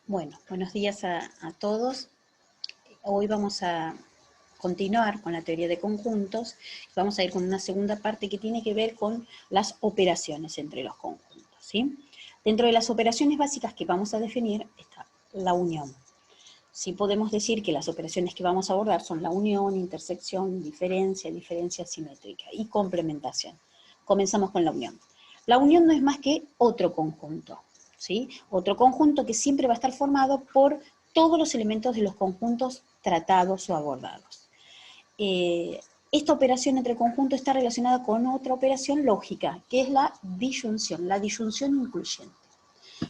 Bueno, buenos días a todos. Hoy vamos a continuar con la teoría de conjuntos. Vamos a ir con una segunda parte que tiene que ver con las operaciones entre los conjuntos, ¿sí? Dentro de las operaciones básicas que vamos a definir está la unión. Sí podemos decir que las operaciones que vamos a abordar son la unión, intersección, diferencia, diferencia simétrica y complementación. Comenzamos con la unión. La unión no es más que otro conjunto, ¿sí? Otro conjunto que siempre va a estar formado por todos los elementos de los conjuntos tratados o abordados. Esta operación entre conjuntos está relacionada con otra operación lógica, que es la disyunción incluyente.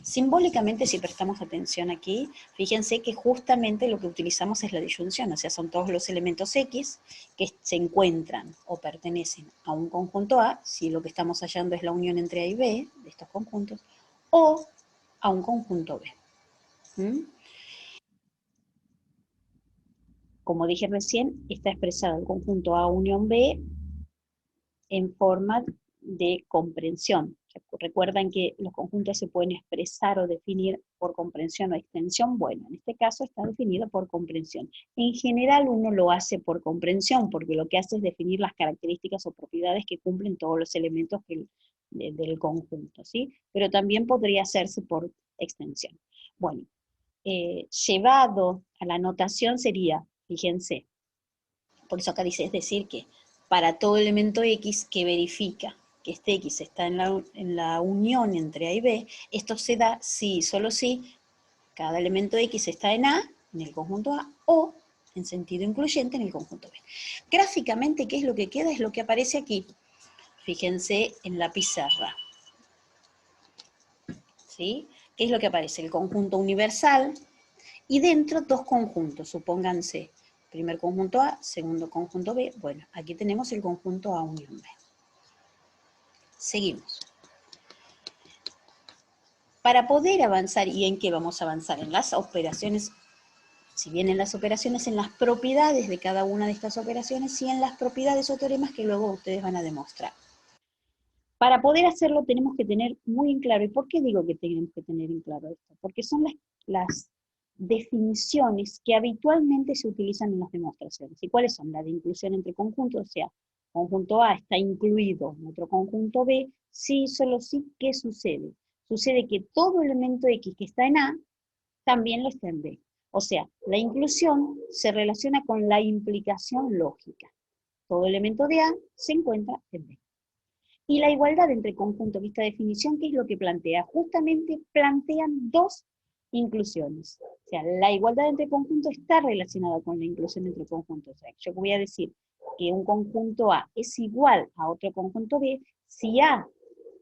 Simbólicamente, si prestamos atención aquí, fíjense que justamente lo que utilizamos es la disyunción, o sea, son todos los elementos X que se encuentran o pertenecen a un conjunto A, si lo que estamos hallando es la unión entre A y B, de estos conjuntos, o a un conjunto B. ¿Mm? Como dije recién, está expresado el conjunto A unión B en forma de comprensión. Recuerdan que los conjuntos se pueden expresar o definir por comprensión o extensión. Bueno, en este caso está definido por comprensión. En general uno lo hace por comprensión, porque lo que hace es definir las características o propiedades que cumplen todos los elementos del conjunto, ¿sí? Pero también podría hacerse por extensión. Bueno, llevado a la notación sería, fíjense, por eso acá dice, es decir, que para todo elemento X que verifica que este X está en la unión entre A y B, esto se da si, solo si, cada elemento X está en A, en el conjunto A, o en sentido incluyente en el conjunto B. Gráficamente, ¿qué es lo que queda? Es lo que aparece aquí. Fíjense en la pizarra. ¿Sí? ¿Qué es lo que aparece? El conjunto universal y dentro dos conjuntos, supónganse, primer conjunto A, segundo conjunto B. Bueno, aquí tenemos el conjunto A unión B. Seguimos. Para poder avanzar, ¿y en qué vamos a avanzar? En las operaciones, si bien en las operaciones, en las propiedades de cada una de estas operaciones y en las propiedades o teoremas que luego ustedes van a demostrar. Para poder hacerlo tenemos que tener muy en claro, ¿y por qué digo que tenemos que tener en claro esto? Porque son las definiciones que habitualmente se utilizan en las demostraciones. ¿Y cuáles son? La de inclusión entre conjuntos, o sea, conjunto A está incluido en otro conjunto B, sí, solo sí, ¿qué sucede? Sucede que todo elemento X que está en A, también lo está en B. O sea, la inclusión se relaciona con la implicación lógica. Todo elemento de A se encuentra en B. Y la igualdad entre conjuntos, esta definición, ¿qué es lo que plantea? Justamente plantean dos inclusiones. O sea, la igualdad entre conjuntos está relacionada con la inclusión entre conjuntos. O sea, yo voy a decir que un conjunto A es igual a otro conjunto B si A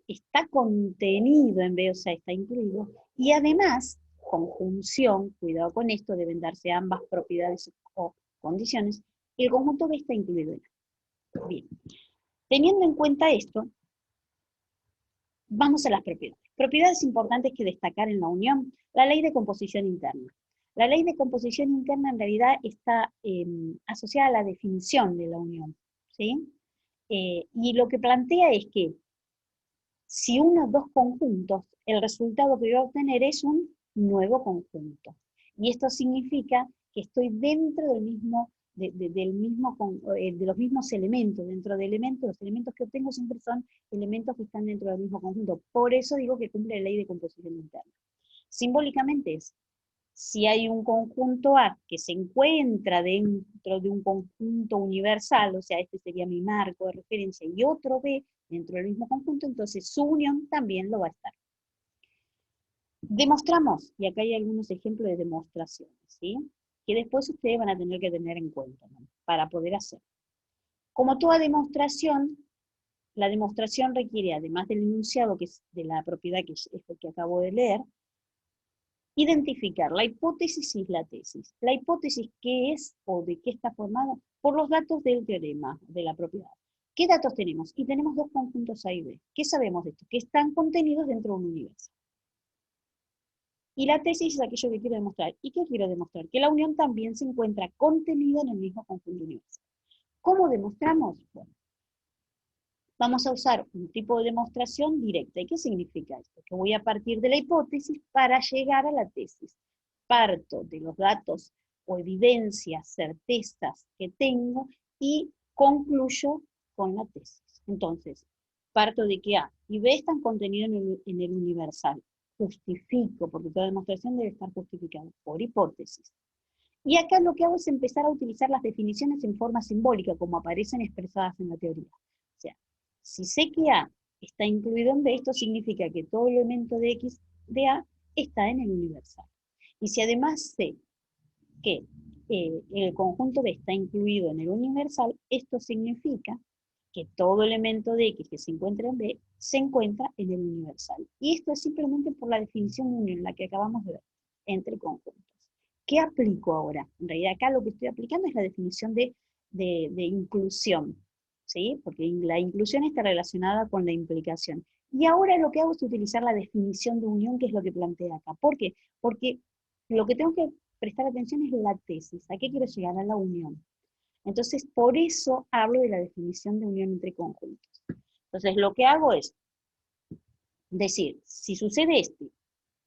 está contenido en B, o sea, está incluido, y además, conjunción, cuidado con esto, deben darse ambas propiedades o condiciones, el conjunto B está incluido en A. Bien. Teniendo en cuenta esto, vamos a las propiedades. Propiedades importantes que destacar en la unión, la ley de composición interna. La ley de composición interna en realidad está asociada a la definición de la unión, ¿sí? Y lo que plantea es que si uno o dos conjuntos, el resultado que voy a obtener es un nuevo conjunto. Y esto significa que estoy dentro del mismo, de los mismos elementos, dentro de elementos, los elementos que obtengo siempre son elementos que están dentro del mismo conjunto. Por eso digo que cumple la ley de composición interna. Simbólicamente es, si hay un conjunto A que se encuentra dentro de un conjunto universal, o sea, este sería mi marco de referencia, y otro B dentro del mismo conjunto, entonces su unión también lo va a estar. Demostramos, y acá hay algunos ejemplos de demostraciones, ¿sí? Que después ustedes van a tener que tener en cuenta, ¿no? Para poder hacer. Como toda demostración, la demostración requiere, además del enunciado que es de la propiedad que es esto que acabo de leer, identificar la hipótesis y la tesis. La hipótesis, ¿qué es o de qué está formada? Por los datos del teorema, de la propiedad. ¿Qué datos tenemos? Y tenemos dos conjuntos A y B. ¿Qué sabemos de esto? Que están contenidos dentro de un universo. Y la tesis es aquello que quiero demostrar. ¿Y qué quiero demostrar? Que la unión también se encuentra contenida en el mismo conjunto universal. ¿Cómo demostramos? Bueno, vamos a usar un tipo de demostración directa. ¿Y qué significa esto? Que voy a partir de la hipótesis para llegar a la tesis. parto de los datos o evidencias, certezas que tengo y concluyo con la tesis. Entonces, parto de que A y B están contenidos en el universal. Justifico, porque toda demostración debe estar justificada por hipótesis. Y acá lo que hago es empezar a utilizar las definiciones en forma simbólica, como aparecen expresadas en la teoría. O sea, si sé que A está incluido en B, esto significa que todo elemento de X de A está en el universal. Y si además sé que el conjunto B está incluido en el universal, esto significa que todo elemento de X que se encuentra en B se encuentra en el universal. Y esto es simplemente por la definición de unión, la que acabamos de ver, entre conjuntos. ¿Qué aplico ahora? En realidad acá lo que estoy aplicando es la definición de inclusión, ¿sí? Porque la inclusión está relacionada con la implicación. Y ahora lo que hago es utilizar la definición de unión, que es lo que plantea acá. ¿Por qué? Porque lo que tengo que prestar atención es la tesis. ¿A qué quiero llegar? A la unión. Entonces, por eso hablo de la definición de unión entre conjuntos. Entonces, lo que hago es decir, si sucede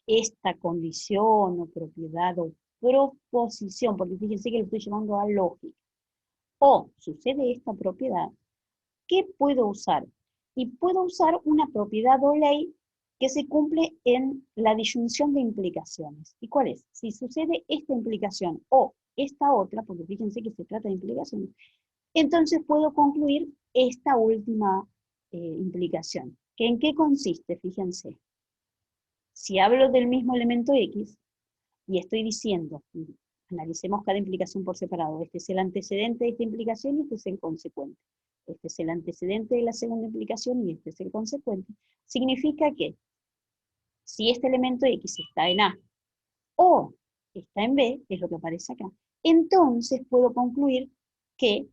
esta condición o propiedad o proposición, porque fíjense que lo estoy llevando a lógica, o sucede esta propiedad, ¿qué puedo usar? Y puedo usar una propiedad o ley que se cumple en la disyunción de implicaciones. ¿Y cuál es? Si sucede esta implicación o esta otra, porque fíjense que se trata de implicaciones, entonces puedo concluir esta última implicación. ¿Que ¿En qué consiste? Fíjense. Si hablo del mismo elemento X y estoy diciendo, analicemos cada implicación por separado, este es el antecedente de esta implicación y este es el consecuente. Este es el antecedente de la segunda implicación y este es el consecuente. Significa que si este elemento X está en A o está en B, que es lo que aparece acá, entonces puedo concluir que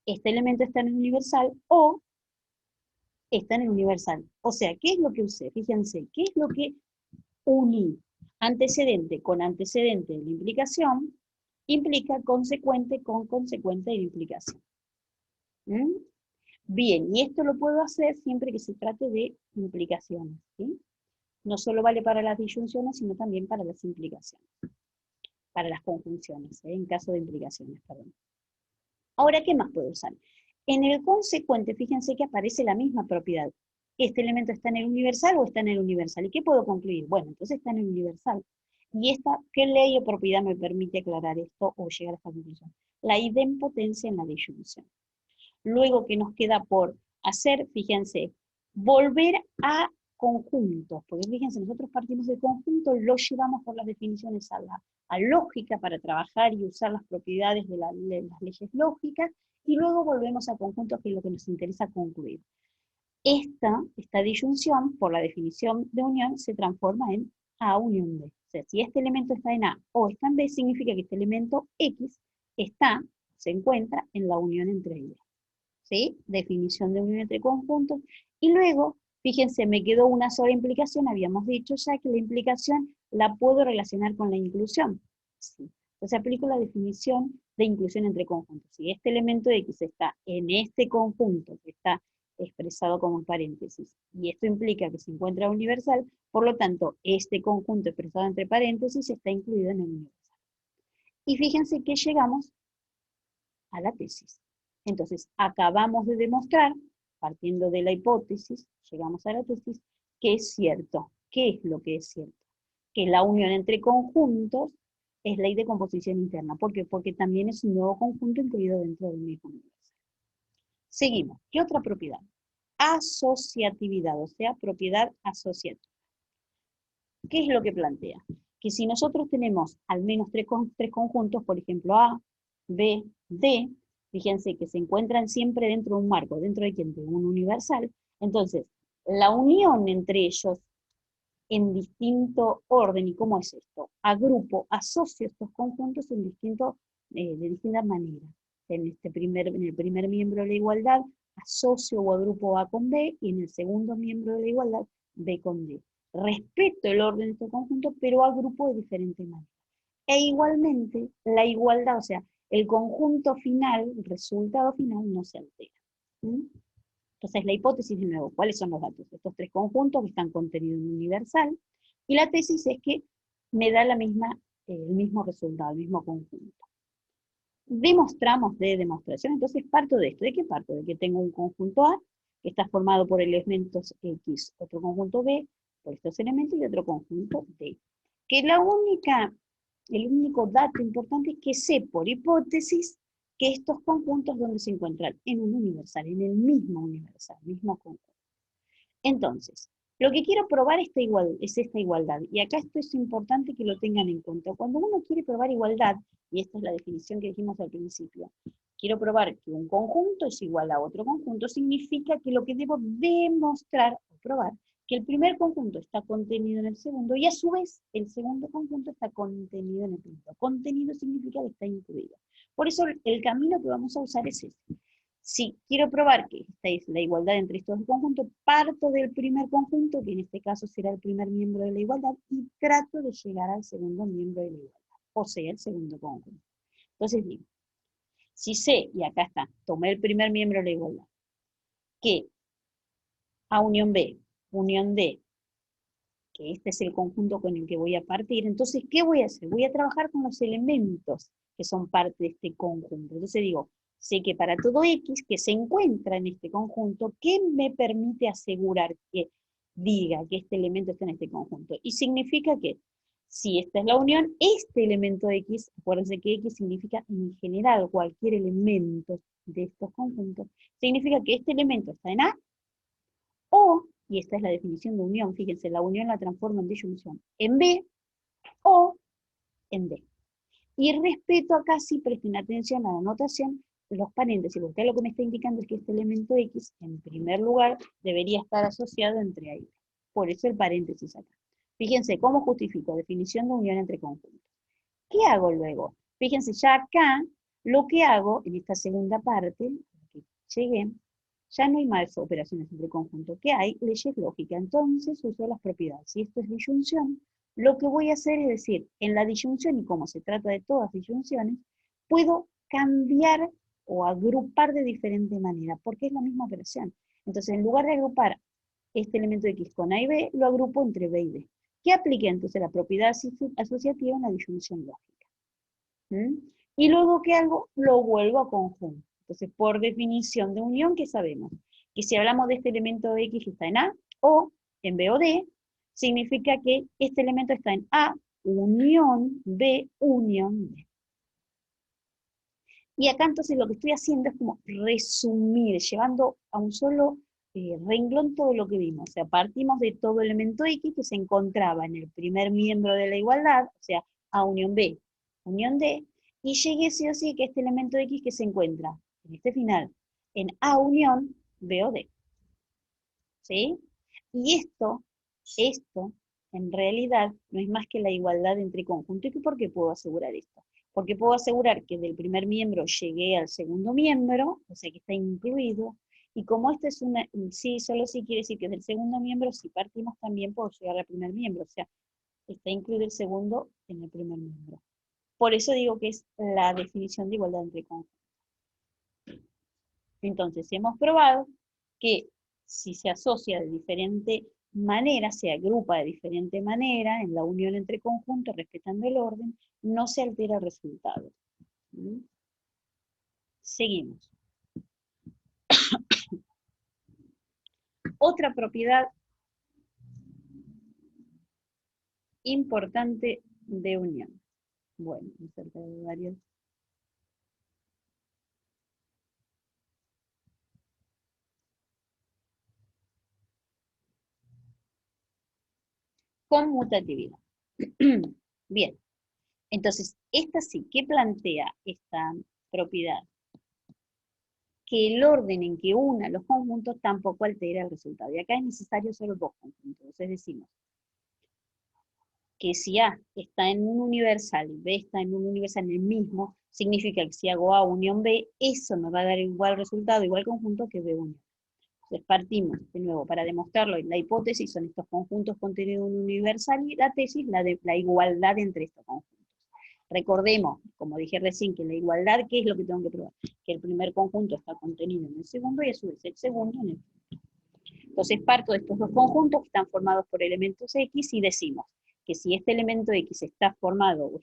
este elemento está en el universal o está en el universal. O sea, ¿qué es lo que usé? Fíjense, ¿qué es lo que uní? Antecedente con antecedente de la implicación implica consecuente con consecuente de la implicación. ¿Mm? Bien, y esto lo puedo hacer siempre que se trate de implicaciones, ¿sí? No solo vale para las disyunciones, sino también para las implicaciones, para las conjunciones, en caso de implicaciones, perdón. Ahora, ¿qué más puedo usar? En el consecuente, fíjense que aparece la misma propiedad. ¿Este elemento está en el universal o está en el universal? ¿Y qué puedo concluir? Bueno, entonces está en el universal. ¿Y qué ley o propiedad me permite aclarar esto o llegar a esta conclusión? La idempotencia en la disyunción. Luego, ¿qué nos queda por hacer? Fíjense, volver a conjuntos, porque fíjense, nosotros partimos de conjuntos, lo llevamos por las definiciones a lógica para trabajar y usar las propiedades de las leyes lógicas, y luego volvemos a conjuntos, que es lo que nos interesa concluir. Esta disyunción, por la definición de unión, se transforma en A unión B. O sea, si este elemento está en A o está en B, significa que este elemento X se encuentra en la unión entre ellos. ¿Sí? Definición de unión entre conjuntos. Y luego, fíjense, me quedó una sola implicación, habíamos dicho ya que la implicación la puedo relacionar con la inclusión. ¿Sí? Entonces aplico la definición de inclusión entre conjuntos. Si este elemento X está en este conjunto, que está expresado como paréntesis, y esto implica que se encuentra universal, por lo tanto, este conjunto expresado entre paréntesis está incluido en el universal. Y fíjense que llegamos a la tesis. Entonces, acabamos de demostrar, partiendo de la hipótesis, llegamos a la tesis, que es cierto. ¿Qué es lo que es cierto? Que la unión entre conjuntos es ley de composición interna. ¿Por qué? Porque también es un nuevo conjunto incluido dentro del mismo universo. Seguimos. ¿Qué otra propiedad? Asociatividad, o sea, propiedad asociativa. ¿Qué es lo que plantea? Que si nosotros tenemos al menos tres conjuntos, por ejemplo, A, B, D, fíjense que se encuentran siempre dentro de un marco, ¿dentro de quién? De un universal. Entonces, la unión entre ellos en distinto orden, ¿y cómo es esto? Agrupo, asocio estos conjuntos de distintas maneras. En el primer miembro de la igualdad, asocio o agrupo A con B, y en el segundo miembro de la igualdad, B con D. Respeto el orden de estos conjuntos, pero agrupo de diferentes maneras. E igualmente, la igualdad, o sea, el conjunto final, el resultado final, no se altera. ¿Mm? Entonces, la hipótesis, de nuevo, ¿cuáles son los datos? Estos tres conjuntos que están contenidos en universal, y la tesis es que me da la misma el mismo resultado, el mismo conjunto. Demostramos de demostración, entonces parto de esto. ¿De qué parto? De que tengo un conjunto A, que está formado por elementos X, otro conjunto B, por estos elementos, y otro conjunto D. Que el único dato importante es que sé por hipótesis que estos conjuntos donde se encuentran en un universal, en el mismo universal, mismo conjunto. Entonces, lo que quiero probar es esta igualdad, y acá esto es importante que lo tengan en cuenta. Cuando uno quiere probar igualdad, y esta es la definición que dijimos al principio, quiero probar que un conjunto es igual a otro conjunto, significa que lo que debo demostrar o probar, que el primer conjunto está contenido en el segundo, y a su vez el segundo conjunto está contenido en el primero. Contenido significa que está incluido. Por eso el camino que vamos a usar es este. Si quiero probar que esta es la igualdad entre estos dos conjuntos, parto del primer conjunto, que en este caso será el primer miembro de la igualdad, y trato de llegar al segundo miembro de la igualdad, o sea, el segundo conjunto. Entonces digo, si sé, y acá está, tomé el primer miembro de la igualdad, que A unión B, unión D, que este es el conjunto con el que voy a partir, entonces, ¿qué voy a hacer? Voy a trabajar con los elementos que son parte de este conjunto. Entonces digo, sé que para todo X que se encuentra en este conjunto, ¿qué me permite asegurar que diga que este elemento está en este conjunto? Y significa que, si esta es la unión, este elemento X, acuérdense que X significa en general cualquier elemento de estos conjuntos, significa que este elemento está en A, o, y esta es la definición de unión, fíjense, la unión la transforma en disyunción, en B o en D. Y respeto acá, si presten atención a la notación, los paréntesis, porque lo que me está indicando es que este elemento X, en primer lugar, debería estar asociado entre A y B. Por eso el paréntesis acá. Fíjense, ¿cómo justifico? Definición de unión entre conjuntos. ¿Qué hago luego? Fíjense, ya acá, lo que hago, en esta segunda parte, que llegué, ya no hay más operaciones entre conjuntos. ¿Qué hay? Leyes lógicas. Entonces uso las propiedades. Si esto es disyunción, lo que voy a hacer es decir, en la disyunción, y como se trata de todas disyunciones, puedo cambiar o agrupar de diferente manera, porque es la misma operación. Entonces, en lugar de agrupar este elemento X con A y B, lo agrupo entre B y D. ¿Qué aplica entonces la propiedad asociativa en la disyunción lógica? ¿Mm? Y luego, ¿qué hago? Lo vuelvo a conjunto. Entonces, por definición de unión, ¿qué sabemos? Que si hablamos de este elemento de X que está en A, o en B o D, significa que este elemento está en A, unión B, unión D. Y acá entonces lo que estoy haciendo es como resumir, llevando a un solo renglón todo lo que vimos. O sea, partimos de todo elemento X que se encontraba en el primer miembro de la igualdad, o sea, A unión B, unión D, y llegué sí o sí que este elemento X que se encuentra en este final, en A unión B o D. ¿Sí? Y esto, en realidad, no es más que la igualdad entre conjuntos. ¿Y por qué puedo asegurar esto? Porque puedo asegurar que del primer miembro llegué al segundo miembro, o sea que está incluido, y como esta es una, sí, solo sí quiere decir que del segundo miembro, si partimos también puedo llegar al primer miembro, o sea, está incluido el segundo en el primer miembro. Por eso digo que es la definición de igualdad entre conjuntos. Entonces, hemos probado que si se asocia de diferente manera, se agrupa de diferente manera, en la unión entre conjuntos, respetando el orden, no se altera el resultado. ¿Mm? Seguimos. Otra propiedad importante de unión. Bueno, acerca de varios. Conmutatividad. Bien, entonces, esta sí, ¿qué plantea esta propiedad? Que el orden en que una los conjuntos tampoco altera el resultado. Y acá es necesario solo dos conjuntos. Entonces decimos que si A está en un universal y B está en un universal en el mismo, significa que si hago A unión B, eso me va a dar igual resultado, igual conjunto que B unión. Entonces partimos, de nuevo, para demostrarlo, la hipótesis son estos conjuntos contenidos en un universal, y la tesis, la igualdad entre estos conjuntos. Recordemos, como dije recién, que la igualdad, ¿qué es lo que tengo que probar? Que el primer conjunto está contenido en el segundo y a su vez el segundo en el primero. Entonces parto de estos dos conjuntos que están formados por elementos X y decimos que si este elemento X está formado o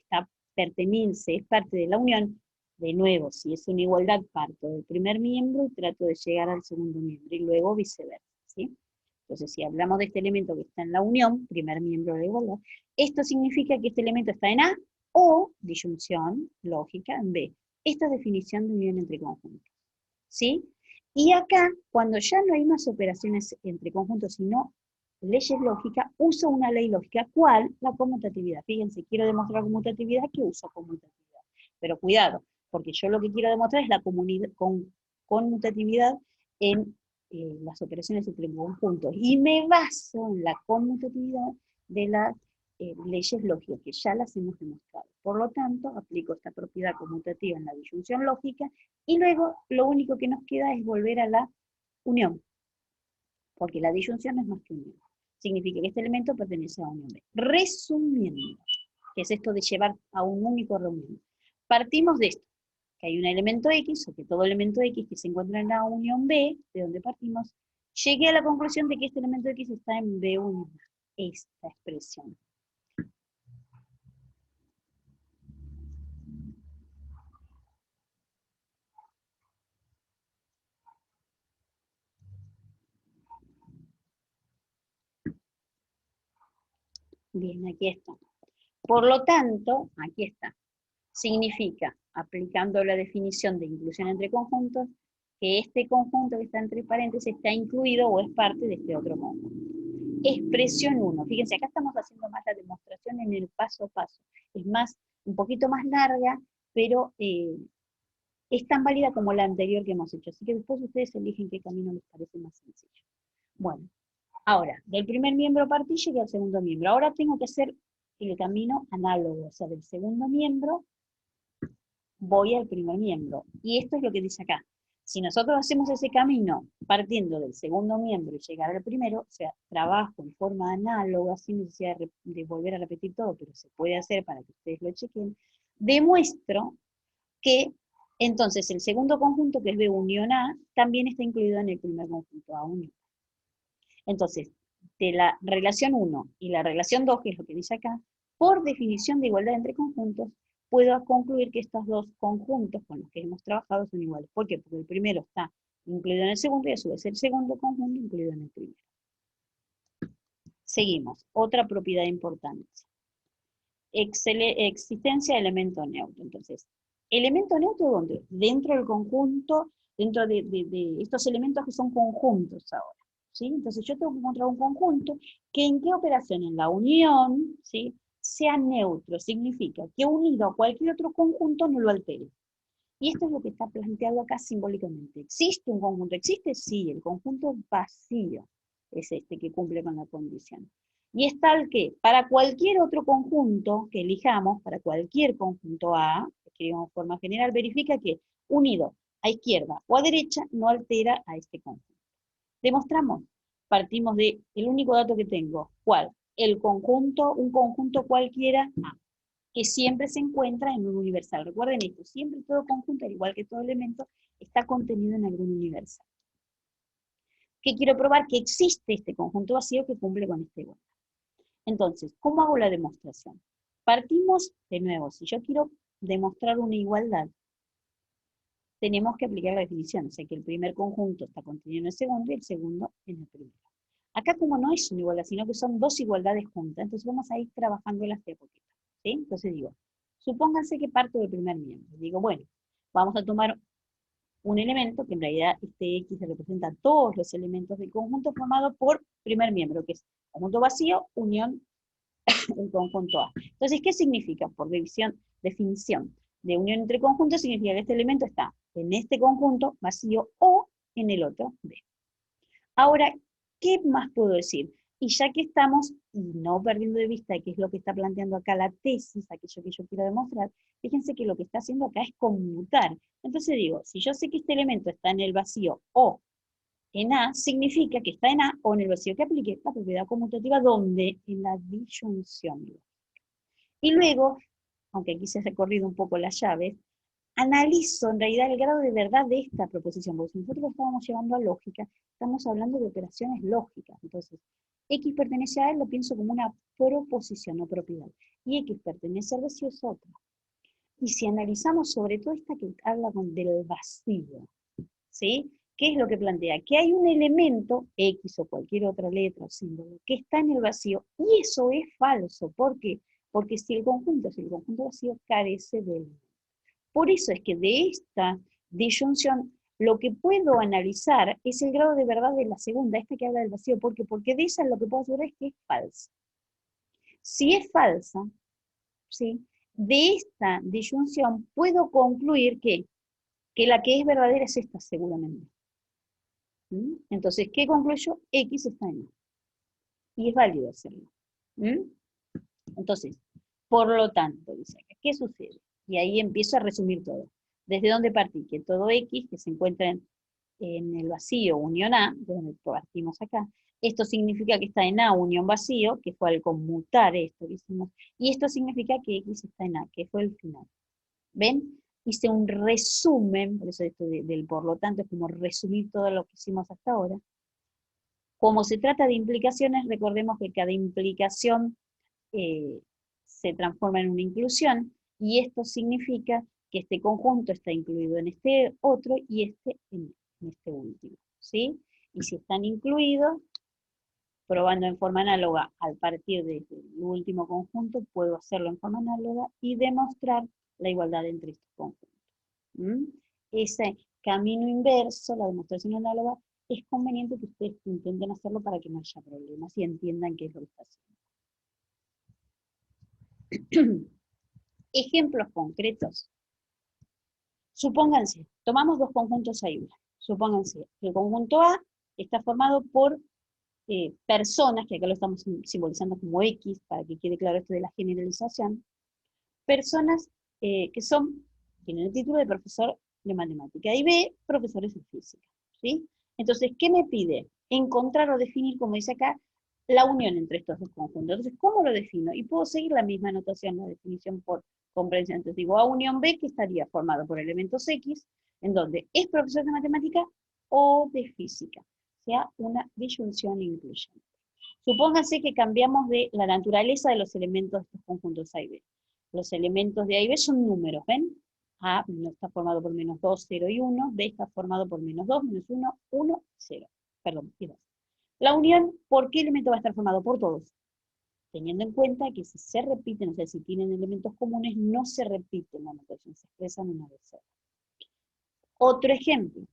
pertenece, es parte de la unión, de nuevo, si es una igualdad, parto del primer miembro y trato de llegar al segundo miembro, y luego viceversa, ¿sí? Entonces, si hablamos de este elemento que está en la unión, primer miembro de la igualdad, esto significa que este elemento está en A, o, disyunción lógica, en B. Esta es definición de unión entre conjuntos, ¿sí? Y acá, cuando ya no hay más operaciones entre conjuntos, sino leyes lógicas, uso una ley lógica. ¿Cuál? La conmutatividad. Fíjense, quiero demostrar conmutatividad, ¿qué uso conmutatividad? Pero cuidado, porque yo lo que quiero demostrar es la conmutatividad en las operaciones entre conjuntos. Y me baso en la conmutatividad de las leyes lógicas, que ya las hemos demostrado. Por lo tanto, aplico esta propiedad conmutativa en la disyunción lógica, y luego lo único que nos queda es volver a la unión, porque la disyunción no es más que unión. Significa que este elemento pertenece a unión B. Resumiendo, que es esto de llevar a un único reunión. Partimos de esto, que hay un elemento X, o que todo elemento X que se encuentra en la unión B, de donde partimos, llegué a la conclusión de que este elemento X está en B1, esta expresión. Bien, aquí está. Por lo tanto, aquí está. Significa, aplicando la definición de inclusión entre conjuntos, que este conjunto que está entre paréntesis está incluido o es parte de este otro conjunto. Expresión 1. Fíjense, acá estamos haciendo más la demostración en el paso a paso. Es más, un poquito más larga, pero es tan válida como la anterior que hemos hecho. Así que después ustedes eligen qué camino les parece más sencillo. Bueno, ahora, del primer miembro partí, llegué al segundo miembro. Ahora tengo que hacer el camino análogo, o sea, del segundo miembro voy al primer miembro. Y esto es lo que dice acá. Si nosotros hacemos ese camino partiendo del segundo miembro y llegar al primero, o sea, trabajo en forma análoga, sin necesidad de volver a repetir todo, pero se puede hacer para que ustedes lo chequen, demuestro que entonces el segundo conjunto, que es B unión A, también está incluido en el primer conjunto A unión. Entonces, de la relación 1 y la relación 2, que es lo que dice acá, por definición de igualdad entre conjuntos, puedo concluir que estos dos conjuntos con los que hemos trabajado son iguales. ¿Por qué? Porque el primero está incluido en el segundo y a su vez el segundo conjunto incluido en el primero. Seguimos. Otra propiedad importante. Existencia de elemento neutro. Entonces, ¿elemento neutro dónde? Dentro del conjunto, dentro de estos elementos que son conjuntos ahora. ¿Sí? Entonces yo tengo que encontrar un conjunto que en qué operación, en la unión, ¿sí?, sea neutro, significa que unido a cualquier otro conjunto no lo altere. Y esto es lo que está planteado acá simbólicamente. ¿Existe un conjunto? ¿Existe? Sí, el conjunto vacío es este que cumple con la condición. Y es tal que para cualquier otro conjunto que elijamos, para cualquier conjunto A, escribimos de forma general, verifica que unido a izquierda o a derecha no altera a este conjunto. Demostramos, partimos de el único dato que tengo, ¿cuál? El conjunto, un conjunto cualquiera A, que siempre se encuentra en un universal. Recuerden esto, siempre todo conjunto, al igual que todo elemento, está contenido en algún universal. ¿Qué quiero probar? Que existe este conjunto vacío que cumple con este igualdad. Entonces, ¿cómo hago la demostración? Partimos de nuevo, si yo quiero demostrar una igualdad, tenemos que aplicar la definición, o sea que el primer conjunto está contenido en el segundo y el segundo en el primero. Acá como no es una igualdad, sino que son dos igualdades juntas, entonces vamos a ir trabajándolas de a poquito, ¿sí? Entonces digo, supónganse que parto del primer miembro. Digo, bueno, vamos a tomar un elemento, que en realidad este X representa todos los elementos del conjunto formado por primer miembro, que es conjunto vacío, unión, un conjunto A. Entonces, ¿qué significa? Por definición de unión entre conjuntos, significa que este elemento está en este conjunto vacío o en el otro B. Ahora, ¿qué más puedo decir? Y ya que estamos, y no perdiendo de vista qué es lo que está planteando acá la tesis, aquello que yo quiero demostrar, fíjense que lo que está haciendo acá es conmutar. Entonces digo, si yo sé que este elemento está en el vacío o en A, significa que está en A o en el vacío, que aplique la propiedad conmutativa, ¿dónde? En la disyunción. Y luego, aunque aquí se ha recorrido un poco las llaves, analizo en realidad el grado de verdad de esta proposición, porque si nosotros lo estábamos llevando a lógica, estamos hablando de operaciones lógicas. Entonces, X pertenece a él, lo pienso como una proposición o propiedad. Y X pertenece al vacío es otra. Y si analizamos sobre todo esta que habla del vacío, ¿sí? ¿Qué es lo que plantea? Que hay un elemento, X o cualquier otra letra o símbolo, que está en el vacío, y eso es falso. ¿Por qué? Porque si el conjunto vacío, carece de él. Por eso es que de esta disyunción, lo que puedo analizar es el grado de verdad de la segunda, esta que habla del vacío. ¿Por qué? Porque de esa lo que puedo asegurar es que es falsa. Si es falsa, ¿sí? De esta disyunción puedo concluir que la que es verdadera es esta seguramente. ¿Mm? Entonces, ¿qué concluyo? X está en A. Y es válido hacerlo. ¿Mm? Entonces, por lo tanto, dice acá, ¿qué sucede? Y ahí empiezo a resumir todo. ¿Desde dónde partí? Que todo X que se encuentra en el vacío unión A, de donde partimos acá, esto significa que está en A unión vacío, que fue al conmutar esto que hicimos, y esto significa que X está en A, que fue el final. ¿Ven? Hice un resumen, por eso esto del por lo tanto es como resumir todo lo que hicimos hasta ahora. Como se trata de implicaciones, recordemos que cada implicación se transforma en una inclusión, y esto significa que este conjunto está incluido en este otro y este en este último, ¿sí? Y si están incluidos, probando en forma análoga al partir del último conjunto, puedo hacerlo en forma análoga y demostrar la igualdad entre estos conjuntos. ¿Mm? Ese camino inverso, la demostración análoga, es conveniente que ustedes intenten hacerlo para que no haya problemas y entiendan qué es lo que está haciendo. Ejemplos concretos. Supónganse, tomamos dos conjuntos ahí. Supónganse, el conjunto A está formado por personas, que acá lo estamos simbolizando como X, para que quede claro esto de la generalización, personas que tienen el título de profesor de matemática, y B, profesores de física, ¿sí? Entonces, ¿qué me pide? Encontrar o definir, como dice acá, la unión entre estos dos conjuntos. Entonces, ¿cómo lo defino? Y puedo seguir la misma notación, la definición por comprensión. Entonces digo, A unión B, que estaría formado por elementos X, en donde es profesor de matemática o de física, o sea, una disyunción incluyente. Supónganse que cambiamos de la naturaleza de los elementos de estos conjuntos A y B. Los elementos de A y B son números, ¿ven? A está formado por menos 2, 0 y 1, B está formado por menos 2, menos 1, 1, 0. Perdón, y 2. La unión, ¿por qué elemento va a estar formado? Por todos. Teniendo en cuenta que si se repiten, o sea, si tienen elementos comunes, no se repiten la notación, se expresan una vez sola. Otro ejemplo,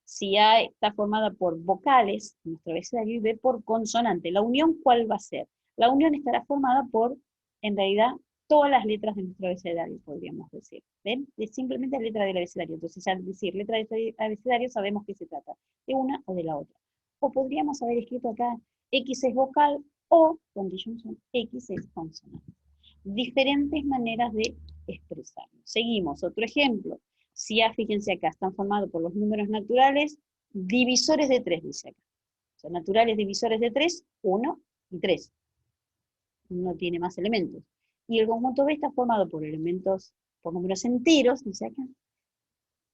si A está formada por vocales, nuestro abecedario, y B por consonante, ¿la unión cuál va a ser? La unión estará formada por, en realidad, todas las letras de nuestro abecedario, podríamos decir. ¿Ven? Es simplemente la letra del abecedario. Entonces, al decir letra del abecedario, sabemos que se trata de una o de la otra. O podríamos haber escrito acá, X es vocal, o, con disyunción, X es consonante. Diferentes maneras de expresarlo. Seguimos, otro ejemplo. Si A, fíjense acá, están formados por los números naturales divisores de 3, dice acá. O sea, naturales divisores de 3, 1 y 3. No tiene más elementos. Y el conjunto B está formado por elementos, por números enteros, dice acá,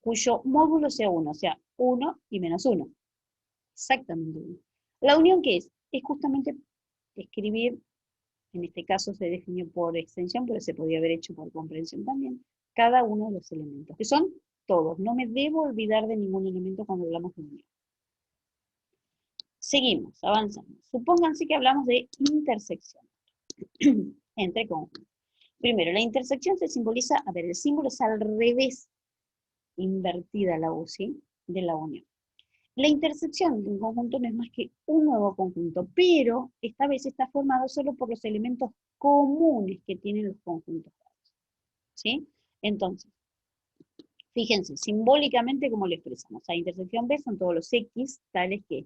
cuyo módulo sea 1, o sea, 1 y menos 1. Exactamente 1. ¿La unión qué es? Es justamente escribir, en este caso se definió por extensión, pero se podía haber hecho por comprensión también, cada uno de los elementos, que son todos. No me debo olvidar de ningún elemento cuando hablamos de unión. Seguimos, avanzamos. Supónganse que hablamos de intersección entre conjuntos. Primero, la intersección se simboliza, a ver, el símbolo es al revés, invertida la U, ¿sí? De la unión. La intersección de un conjunto no es más que un nuevo conjunto, pero esta vez está formado solo por los elementos comunes que tienen los conjuntos, ¿sí? Entonces, fíjense, simbólicamente cómo lo expresamos. La intersección B son todos los X, tales que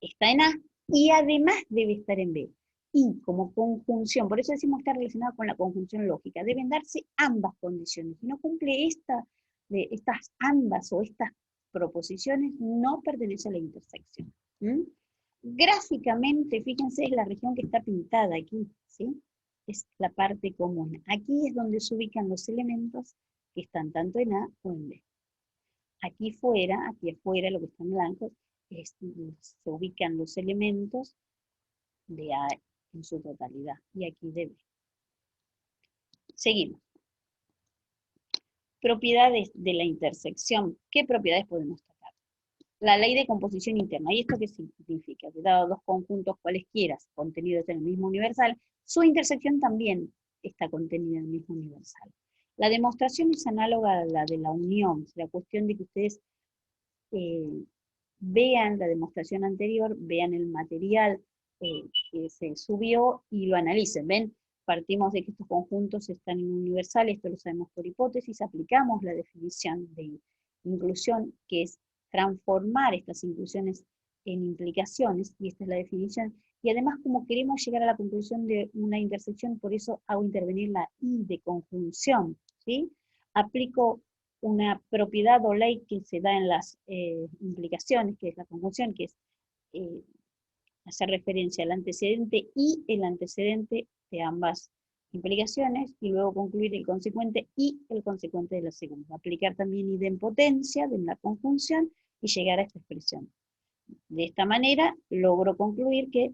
está en A, y además debe estar en B. Y como conjunción, por eso decimos que está relacionado con la conjunción lógica, deben darse ambas condiciones. Si no cumple estas ambas o estas proposiciones, no pertenece a la intersección. ¿Mm? Gráficamente, fíjense, es la región que está pintada aquí, ¿sí? Es la parte común. Aquí es donde se ubican los elementos que están tanto en A o en B. Aquí afuera, lo que está en blanco, se ubican los elementos de A en su totalidad, y aquí de B. Seguimos. Propiedades de la intersección. ¿Qué propiedades podemos tocar? La ley de composición interna. ¿Y esto qué significa? Que dado dos conjuntos cualesquiera contenidos en el mismo universal, su intersección también está contenida en el mismo universal. La demostración es análoga a la de la unión. La cuestión de que ustedes vean la demostración anterior, vean el material que se subió y lo analicen. ¿Ven? Partimos de que estos conjuntos están en universal, esto lo sabemos por hipótesis, aplicamos la definición de inclusión, que es transformar estas inclusiones en implicaciones, y esta es la definición, y además como queremos llegar a la conclusión de una intersección, por eso hago intervenir la I de conjunción, ¿sí? Aplico una propiedad o ley que se da en las implicaciones, que es la conjunción, que es hacer referencia al antecedente y el antecedente de ambas implicaciones, y luego concluir el consecuente y el consecuente de la segunda. Aplicar también idempotencia de la conjunción y llegar a esta expresión. De esta manera logro concluir que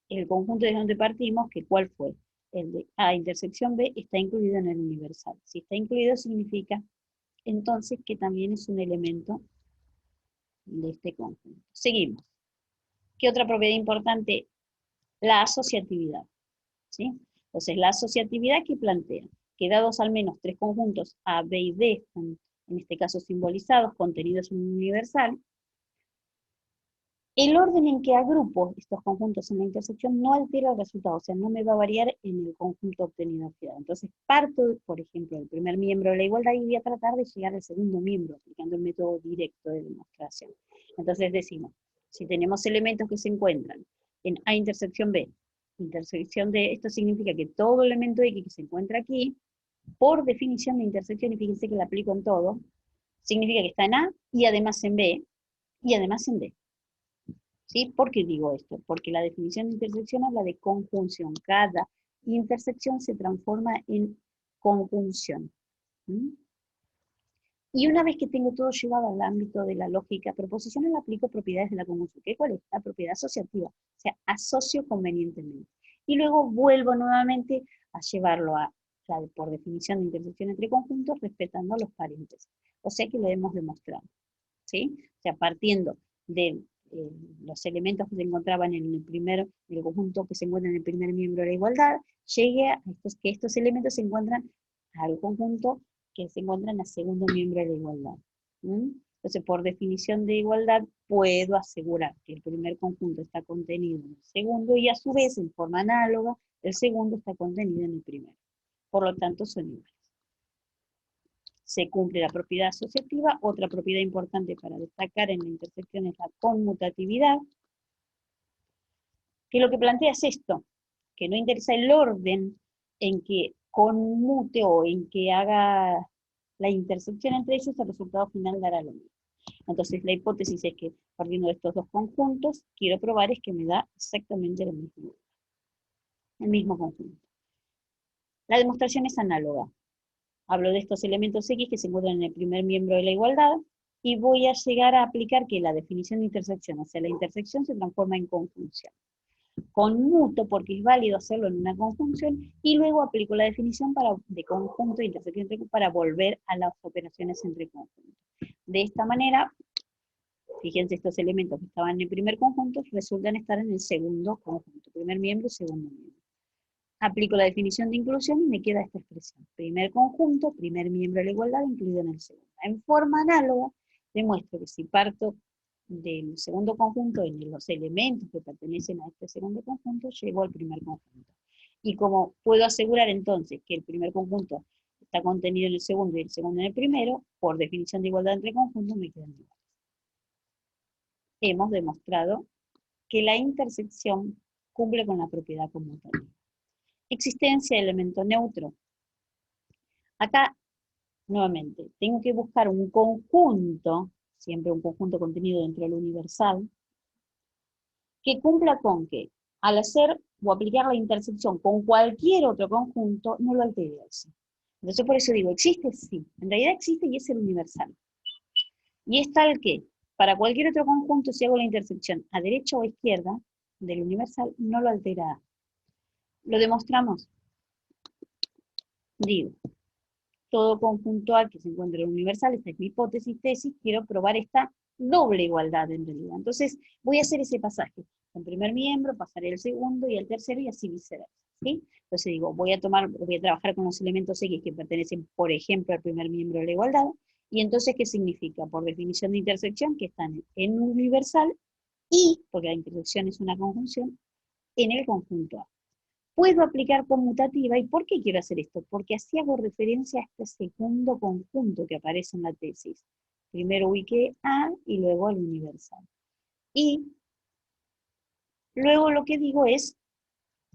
el conjunto de donde partimos, que ¿cuál fue? El de A intersección B está incluido en el universal. Si está incluido significa entonces que también es un elemento de este conjunto. Seguimos. ¿Qué otra propiedad importante? La asociatividad, ¿sí? Entonces, la asociatividad que plantea que dados al menos tres conjuntos A, B y D, están en este caso simbolizados, contenidos en un universal, el orden en que agrupo estos conjuntos en la intersección no altera el resultado, o sea, no me va a variar en el conjunto obtenido afuera. Entonces, parto, por ejemplo, del primer miembro de la igualdad y voy a tratar de llegar al segundo miembro, aplicando el método directo de demostración. Entonces decimos, si tenemos elementos que se encuentran en A intersección B, intersección D, esto significa que todo elemento X que se encuentra aquí, por definición de intersección, y fíjense que la aplico en todo, significa que está en A y además en B y además en D. ¿Sí? ¿Por qué digo esto? Porque la definición de intersección habla de conjunción. Cada intersección se transforma en conjunción. ¿Mm? Y una vez que tengo todo llevado al ámbito de la lógica proposicional, aplico propiedades de la conjunción. ¿Qué? ¿Cuál es? La propiedad asociativa. O sea, asocio convenientemente. Y luego vuelvo nuevamente a llevarlo a la por definición de intersección entre conjuntos, respetando los paréntesis. O sea que lo hemos demostrado. ¿Sí? O sea, partiendo de los elementos que se encontraban en el conjunto que se encuentra en el primer miembro de la igualdad, llegue a que estos elementos se encuentran al conjunto que se encuentra en el segundo miembro de la igualdad. ¿Mm? Entonces, por definición de igualdad, puedo asegurar que el primer conjunto está contenido en el segundo, y a su vez, en forma análoga, el segundo está contenido en el primero. Por lo tanto, son iguales. Se cumple la propiedad asociativa. Otra propiedad importante para destacar en la intersección es la conmutatividad, que lo que plantea es esto, que no interesa el orden en que conmute o en que haga la intersección entre ellos, el resultado final dará lo mismo. Entonces la hipótesis es que partiendo de estos dos conjuntos, quiero probar es que me da exactamente el mismo conjunto. La demostración es análoga. Hablo de estos elementos X que se encuentran en el primer miembro de la igualdad, y voy a llegar a aplicar que la definición de intersección, o sea, la intersección se transforma en conjunción. Conmuto porque es válido hacerlo en una conjunción, y luego aplico la definición de conjunto de intersección entre para volver a las operaciones entre conjuntos. De esta manera, fíjense, estos elementos que estaban en el primer conjunto resultan estar en el segundo conjunto, primer miembro y segundo miembro. Aplico la definición de inclusión y me queda esta expresión. Primer conjunto, primer miembro de la igualdad incluido en el segundo. En forma análoga, demuestro que si parto del segundo conjunto en los elementos que pertenecen a este segundo conjunto, llego al primer conjunto. Y como puedo asegurar entonces que el primer conjunto está contenido en el segundo y el segundo en el primero, por definición de igualdad entre conjuntos me quedan iguales. Hemos demostrado que la intersección cumple con la propiedad conmutativa. Existencia de elemento neutro. Acá, nuevamente, tengo que buscar un conjunto, siempre un conjunto contenido dentro del universal, que cumpla con que, al hacer o aplicar la intersección con cualquier otro conjunto, no lo altere. Entonces, por eso digo, ¿existe? Sí. En realidad existe y es el universal. Y es tal que, para cualquier otro conjunto, si hago la intersección a derecha o a izquierda, del universal no lo altera A. ¿Lo demostramos? Digo, todo conjunto A que se encuentra en el universal, esta es mi hipótesis, tesis, quiero probar esta doble igualdad en realidad. Entonces, voy a hacer ese pasaje. En primer miembro, pasaré el segundo y el tercero y así viceversa, ¿sí? Entonces digo, voy a trabajar con los elementos X que pertenecen, por ejemplo, al primer miembro de la igualdad, y entonces, ¿qué significa? Por definición de intersección, que están en un universal y, porque la intersección es una conjunción, en el conjunto A. Puedo aplicar conmutativa, ¿y por qué quiero hacer esto? Porque así hago referencia a este segundo conjunto que aparece en la tesis. Primero ubiqué A y luego al universal. Y luego lo que digo es,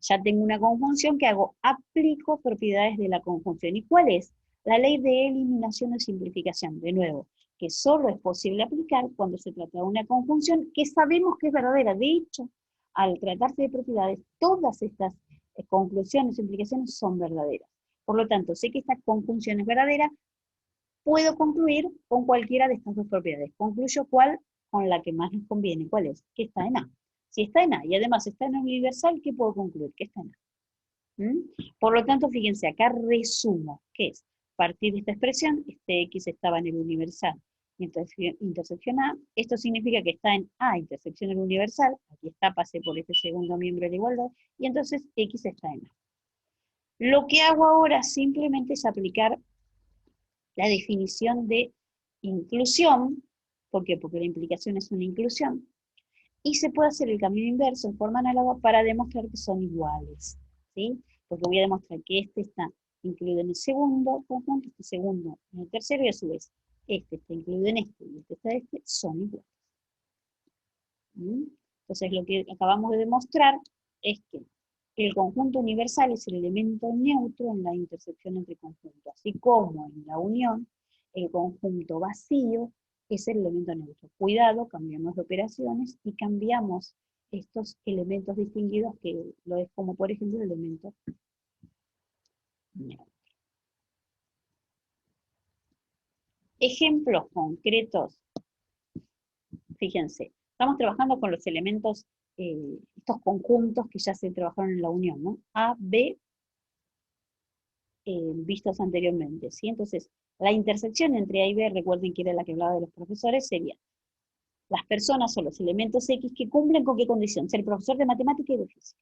ya tengo una conjunción que hago, aplico propiedades de la conjunción. ¿Y cuál es? La ley de eliminación o simplificación, de nuevo, que solo es posible aplicar cuando se trata de una conjunción que sabemos que es verdadera. De hecho, al tratarse de propiedades, todas estas conclusiones, implicaciones son verdaderas. Por lo tanto, sé que esta conjunción es verdadera, puedo concluir con cualquiera de estas dos propiedades. Concluyo cuál, con la que más nos conviene. ¿Cuál es? Que está en A. Si está en A y además está en universal, ¿qué puedo concluir? Que está en A. ¿Mm? Por lo tanto, fíjense, acá resumo, ¿qué es? A partir de esta expresión, este X estaba en el universal, intersección A, esto significa que está en A, intersección el universal, aquí está, pasé por este segundo miembro de la igualdad, y entonces X está en A. Lo que hago ahora simplemente es aplicar la definición de inclusión, ¿por qué? Porque la implicación es una inclusión, y se puede hacer el camino inverso en forma análoga para demostrar que son iguales, ¿sí? Porque voy a demostrar que este está incluido en el segundo conjunto, este segundo en el tercero, y a su vez, este está incluido en este, y este está en este, son iguales. ¿Mm? Entonces, lo que acabamos de demostrar es que el conjunto universal es el elemento neutro en la intersección entre conjuntos, así como en la unión, el conjunto vacío es el elemento neutro. Cuidado, cambiamos de operaciones y cambiamos estos elementos distinguidos, que lo es como por ejemplo el elemento neutro. Ejemplos concretos, fíjense, estamos trabajando con los elementos, estos conjuntos que ya se trabajaron en la unión, ¿no? A, B, vistos anteriormente, ¿sí? Entonces, la intersección entre A y B, recuerden que era la que hablaba de los profesores, sería las personas o los elementos X que cumplen con qué condición, ser profesor de matemática y de física.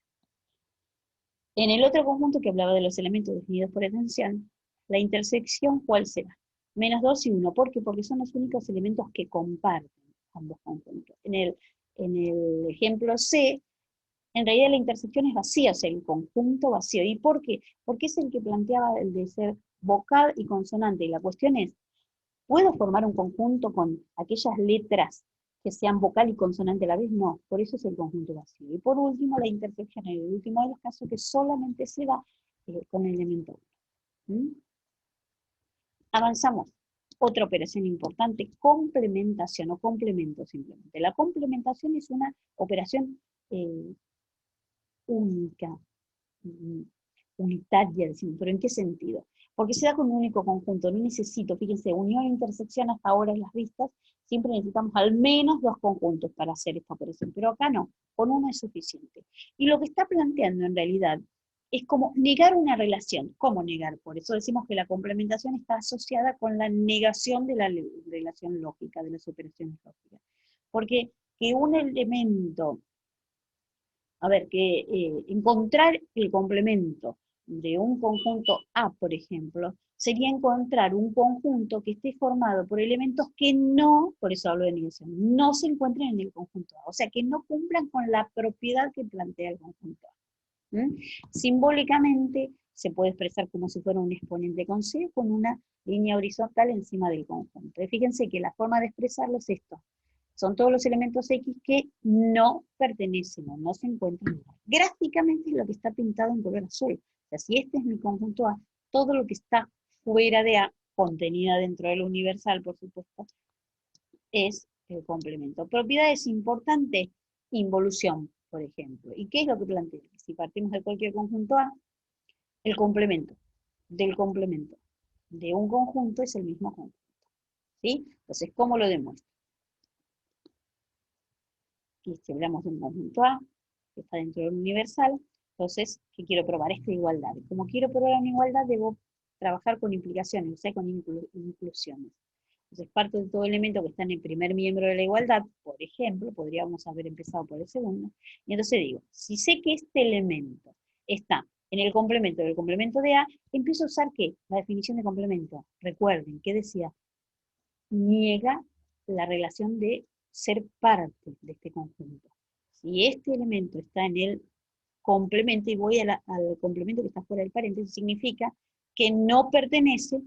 En el otro conjunto que hablaba de los elementos definidos por atención, la intersección, ¿cuál será? Menos 2 y 1. ¿Por qué? Porque son los únicos elementos que comparten ambos conjuntos. En el ejemplo C, en realidad la intersección es vacía, o sea, el conjunto vacío. ¿Y por qué? Porque es el que planteaba el de ser vocal y consonante. Y la cuestión es, ¿puedo formar un conjunto con aquellas letras que sean vocal y consonante a la vez? No, por eso es el conjunto vacío. Y por último, la intersección, en el último de los casos, que solamente se da con el elemento 1. ¿Mm? Avanzamos. Otra operación importante, complementación o complemento simplemente. La complementación es una operación única, unitaria, decimos, pero ¿en qué sentido? Porque se da con un único conjunto, no necesito, fíjense, unión e intersección hasta ahora en las vistas, siempre necesitamos al menos dos conjuntos para hacer esta operación, pero acá no, con uno es suficiente. Y lo que está planteando en realidad es como negar una relación. ¿Cómo negar? Por eso decimos que la complementación está asociada con la negación de la relación lógica, de las operaciones lógicas. Porque que un elemento, a ver, que encontrar el complemento de un conjunto A, por ejemplo, sería encontrar un conjunto que esté formado por elementos que no, por eso hablo de negación, no se encuentren en el conjunto A, o sea, que no cumplan con la propiedad que plantea el conjunto A. ¿Mm? Simbólicamente se puede expresar como si fuera un exponente con C, con una línea horizontal encima del conjunto. Y fíjense que la forma de expresarlo es esto. Son todos los elementos X que no pertenecen o no se encuentran. Gráficamente es lo que está pintado en color azul. O sea, si este es mi conjunto A, todo lo que está fuera de A, contenida dentro del universal, por supuesto, es el complemento. Propiedades importantes, involución, por ejemplo. ¿Y qué es lo que plantea? Si partimos de cualquier conjunto A, el complemento del complemento de un conjunto es el mismo conjunto. ¿Sí? Entonces, ¿cómo lo demuestro? Y si hablamos de un conjunto A, que está dentro del universal. Entonces, ¿qué quiero probar? Esta igualdad. Como quiero probar una igualdad, debo trabajar con implicaciones, o sea, con inclusiones. Entonces, parte de todo elemento que está en el primer miembro de la igualdad, por ejemplo, podríamos haber empezado por el segundo, y entonces digo, si sé que este elemento está en el complemento del complemento de A, empiezo a usar ¿qué? La definición de complemento. Recuerden, ¿qué decía? Niega la relación de ser parte de este conjunto. Si este elemento está en el complemento y voy al complemento que está fuera del paréntesis, significa que no pertenece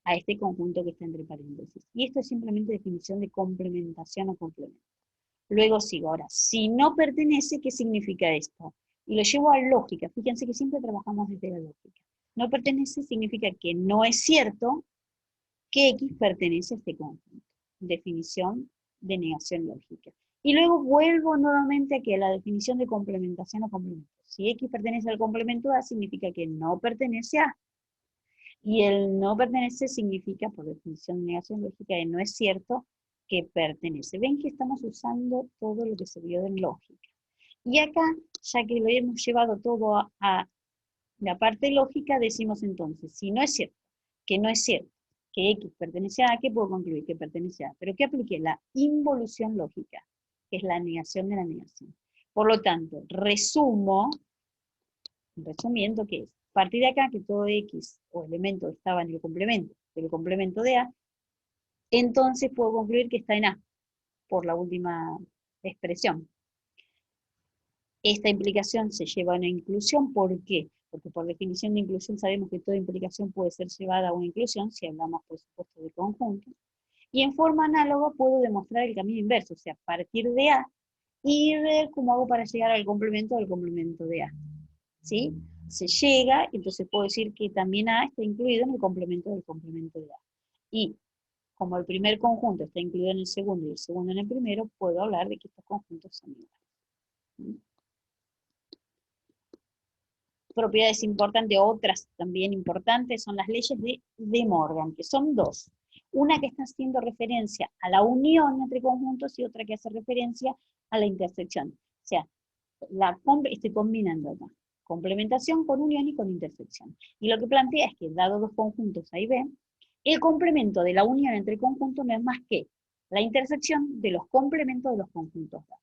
a este conjunto que está entre paréntesis. Y esto es simplemente definición de complementación o complemento. Luego sigo. Ahora, si no pertenece, ¿qué significa esto? Y lo llevo a lógica. Fíjense que siempre trabajamos desde la lógica. No pertenece significa que no es cierto que X pertenece a este conjunto. Definición de negación lógica. Y luego vuelvo nuevamente aquí a la definición de complementación o complemento. Si X pertenece al complemento A, significa que no pertenece a. Y el no pertenece significa, por definición de negación lógica, que no es cierto que pertenece. Ven que estamos usando todo lo que se vio en lógica. Y acá, ya que lo hemos llevado todo a la parte lógica, decimos entonces, si no es cierto, que no es cierto, que X pertenece a, ¿qué puedo concluir? Que pertenece a. Pero ¿qué apliqué? La involución lógica, que es la negación de la negación. Por lo tanto, resumiendo, ¿qué es? A partir de acá, que todo X o elemento estaba en el complemento, del complemento de A, entonces puedo concluir que está en A, por la última expresión. Esta implicación se lleva a una inclusión, ¿por qué? Porque por definición de inclusión sabemos que toda implicación puede ser llevada a una inclusión, si hablamos por supuesto de conjunto, y en forma análoga puedo demostrar el camino inverso, o sea, partir de A y ver cómo hago para llegar al complemento del complemento de A. ¿Sí? Se llega, entonces puedo decir que también A está incluido en el complemento del complemento de A. Y como el primer conjunto está incluido en el segundo y el segundo en el primero, puedo hablar de que estos conjuntos son iguales. Propiedades importantes, otras también importantes, son las leyes de Morgan, que son dos. Una que está haciendo referencia a la unión entre conjuntos y otra que hace referencia a la intersección. O sea, estoy combinando acá complementación con unión y con intersección. Y lo que plantea es que, dado dos conjuntos A y B, el complemento de la unión entre conjuntos no es más que la intersección de los complementos de los conjuntos A.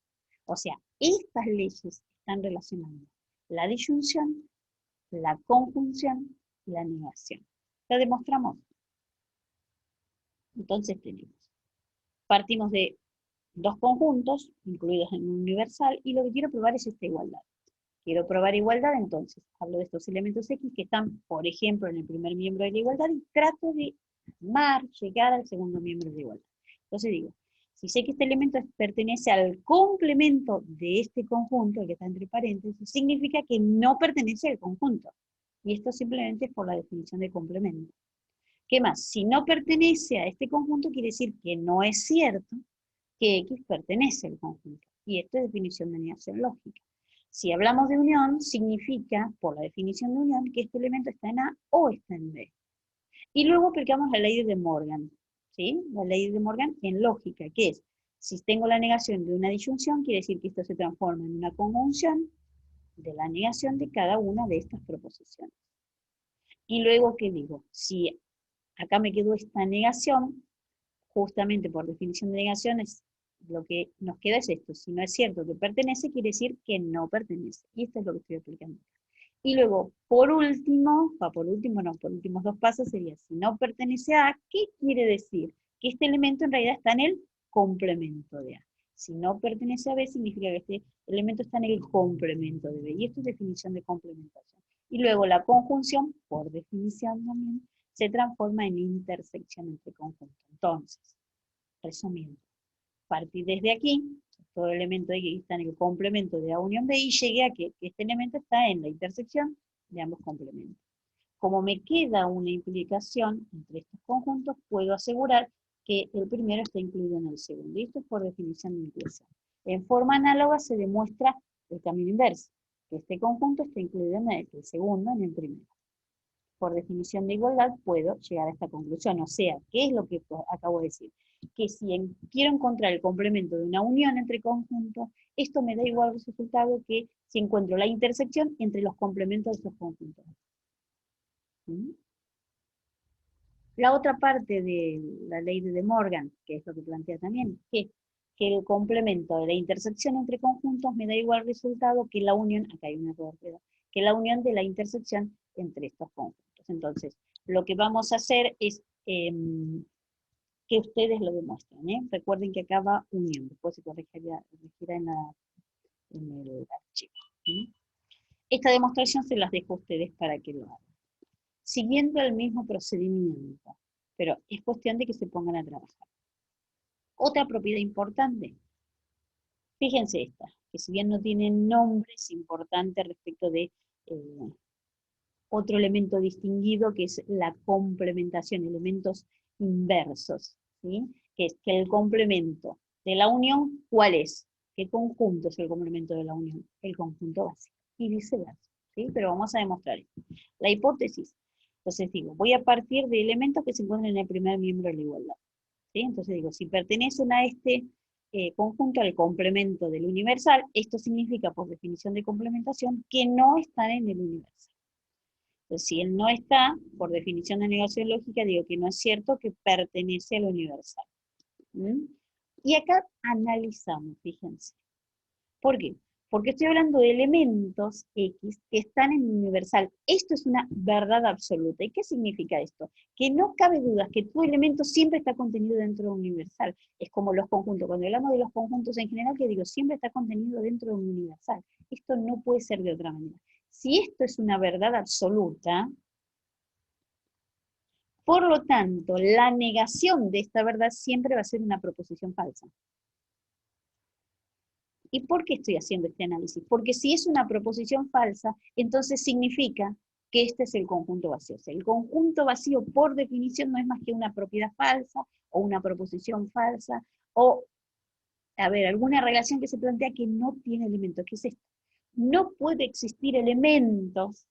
O sea, estas leyes están relacionando la disyunción, la conjunción y la negación. ¿La demostramos? Entonces partimos de dos conjuntos incluidos en un universal y lo que quiero probar es esta igualdad. Quiero probar igualdad, entonces hablo de estos elementos X que están, por ejemplo, en el primer miembro de la igualdad y trato de llegar al segundo miembro de la igualdad. Entonces digo, si sé que este elemento pertenece al complemento de este conjunto, el que está entre paréntesis, significa que no pertenece al conjunto. Y esto simplemente es por la definición de complemento. ¿Qué más? Si no pertenece a este conjunto, quiere decir que no es cierto que X pertenece al conjunto. Y esto es definición de negación lógica. Si hablamos de unión, significa, por la definición de unión, que este elemento está en A o está en B. Y luego aplicamos la ley de Morgan, ¿sí? La ley de Morgan en lógica, que es, si tengo la negación de una disyunción, quiere decir que esto se transforma en una conjunción de la negación de cada una de estas proposiciones. Y luego, ¿qué digo? Si acá me quedó esta negación, justamente por definición de negaciones, lo que nos queda es esto. Si no es cierto que pertenece, quiere decir que no pertenece. Y esto es lo que estoy aplicando. Y luego, por últimos dos pasos sería, si no pertenece a, ¿qué quiere decir? Que este elemento en realidad está en el complemento de A. Si no pertenece a B, significa que este elemento está en el complemento de B. Y esto es definición de complementación. Y luego la conjunción, por definición también, se transforma en intersección entre conjuntos. Entonces, resumiendo, partí desde aquí, todo elemento X está en el complemento de A unión B, y llegué a que este elemento está en la intersección de ambos complementos. Como me queda una implicación entre estos conjuntos, puedo asegurar que el primero está incluido en el segundo. Y esto es por definición de inclusión. En forma análoga se demuestra el camino inverso, que este conjunto está incluido en el segundo, en el primero. Por definición de igualdad puedo llegar a esta conclusión. O sea, ¿qué es lo que acabo de decir? que si quiero encontrar el complemento de una unión entre conjuntos, esto me da igual resultado que si encuentro la intersección entre los complementos de esos conjuntos. ¿Mm? La otra parte de la ley de De Morgan, que es lo que plantea también, que el complemento de la intersección entre conjuntos me da igual resultado que la unión, acá hay un error, que la unión de la intersección entre estos conjuntos. Entonces, lo que vamos a hacer es que ustedes lo demuestren. Recuerden que acá va unión, después se corregirá en el archivo. Esta demostración se las dejo a ustedes para que lo hagan. Siguiendo el mismo procedimiento, pero es cuestión de que se pongan a trabajar. Otra propiedad importante, fíjense esta, que si bien no tiene nombre, es importante respecto de otro elemento distinguido, que es la complementación, elementos inversos, ¿sí? Que es que el complemento de la unión, ¿cuál es? ¿Qué conjunto es el complemento de la unión? El conjunto básico, y viceversa, ¿sí? Pero vamos a demostrar esto. La hipótesis, entonces digo, voy a partir de elementos que se encuentran en el primer miembro de la igualdad, ¿sí? Entonces digo, si pertenecen a este conjunto, al complemento del universal, esto significa, por definición de complementación, que no están en el universal. Entonces, si él no está, por definición de negación lógica, digo que no es cierto que pertenece al universal. Y acá analizamos, fíjense. ¿Por qué? Porque estoy hablando de elementos X que están en universal. Esto es una verdad absoluta. ¿Y qué significa esto? Que no cabe duda que tu elemento siempre está contenido dentro de un universal. Es como los conjuntos. Cuando hablamos de los conjuntos en general, que digo, siempre está contenido dentro de un universal. Esto no puede ser de otra manera. Si esto es una verdad absoluta, por lo tanto, la negación de esta verdad siempre va a ser una proposición falsa. ¿Y por qué estoy haciendo este análisis? Porque si es una proposición falsa, entonces significa que este es el conjunto vacío. O sea, el conjunto vacío, por definición, no es más que una propiedad falsa, o una proposición falsa, o, a ver, alguna relación que se plantea que no tiene elementos. ¿Qué es esto? No puede existir elementos,